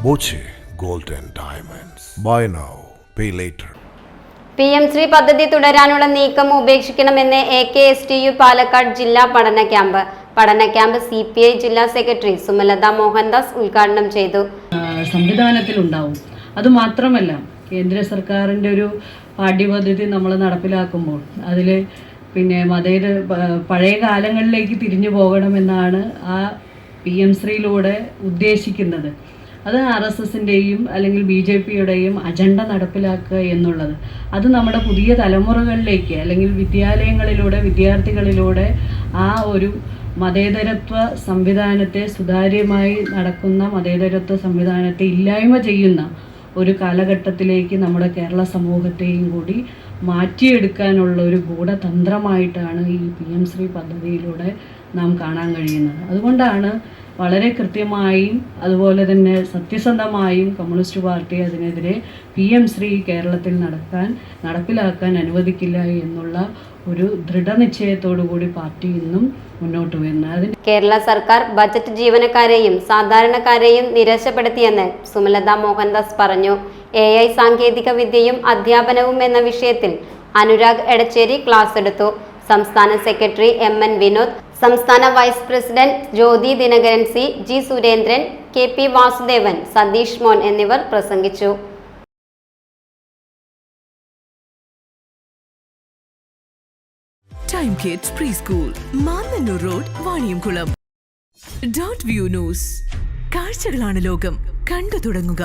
Boche Gold and Diamonds. Buy now, pay later. PM Shri പദ്ധതി തുടരാനുള്ള നീക്കം ഉപേക്ഷിക്കണമെന്ന് AKSTU പാലക്കാട് ജില്ലാ പഠന ക്യാമ്പ് CPI ജില്ലാ സെക്രട്ടറി സുമലത മോഹൻദാസ് ഉദ്ഘാടനം ചെയ്തു. സംവിധാനത്തിലുണ്ടാവും. അതുമാത്രമല്ല, കേന്ദ്ര സർക്കാരിൻ്റെ ഒരു പാഠ്യപദ്ധതി നമ്മൾ നടപ്പിലാക്കുമ്പോൾ അതിൽ പഴയ കാലങ്ങളിലേക്ക് തിരിഞ്ഞു പോകണമെന്നാണ് ആ PM ശ്രീയിലൂടെ ഉദ്ദേശിക്കുന്നത്. അത് RSSൻ്റെയും അല്ലെങ്കിൽ BJPയുടെയും അജണ്ട നടപ്പിലാക്കുക എന്നുള്ളത്, അത് നമ്മുടെ പുതിയ തലമുറകളിലേക്ക് അല്ലെങ്കിൽ വിദ്യാർത്ഥികളിലൂടെ ആ ഒരു മതേതരത്വ സംവിധാനത്തെ, സുതാര്യമായി നടക്കുന്ന മതേതരത്വ സംവിധാനത്തെ ഇല്ലായ്മ ചെയ്യുന്ന ഒരു കാലഘട്ടത്തിലേക്ക് നമ്മുടെ കേരള സമൂഹത്തെയും കൂടി മാറ്റിയെടുക്കാനുള്ള ഒരു ഗൂഢതന്ത്രമായിട്ടാണ് ഈ PM ശ്രീ പദ്ധതിയിലൂടെ നാം കാണാൻ കഴിയുന്നത്. അതുകൊണ്ടാണ് വളരെ കൃത്യമായും അതുപോലെ തന്നെ സത്യസന്ധമായും കമ്മ്യൂണിസ്റ്റ് പാർട്ടി അതിനെതിരെ PM ശ്രീ കേരളത്തിൽ നടപ്പിലാക്കാൻ അനുവദിക്കില്ല എന്നുള്ള ഒരു ദൃഢനിശ്ചയത്തോടു കൂടി പാർട്ടി ഇന്നും മുന്നോട്ട് വരുന്നത്. കേരള സർക്കാർ ബജറ്റ് ജീവനക്കാരെയും സാധാരണക്കാരെയും നിരാശപ്പെടുത്തിയെന്ന് സുമലത മോഹൻദാസ് പറഞ്ഞു. AI സാങ്കേതിക വിദ്യയും അധ്യാപനവും എന്ന വിഷയത്തിൽ അനുരാഗ് എടച്ചേരി ക്ലാസ് എടുത്തു. സംസ്ഥാന സെക്രട്ടറി MN വിനോദ്, സംസ്ഥാന vice president Jyothi Dinakaran C, G Surendran, KP Vasudevan, Satheesh Mon എന്നിവർ പ്രസംഗിച്ചു. Time Kids Preschool, Mannannur road, Vaniyamkulam. Dot View News. കാഴ്ചകളാണ് ലോകം, കണ്ടു തുടങ്ങുക.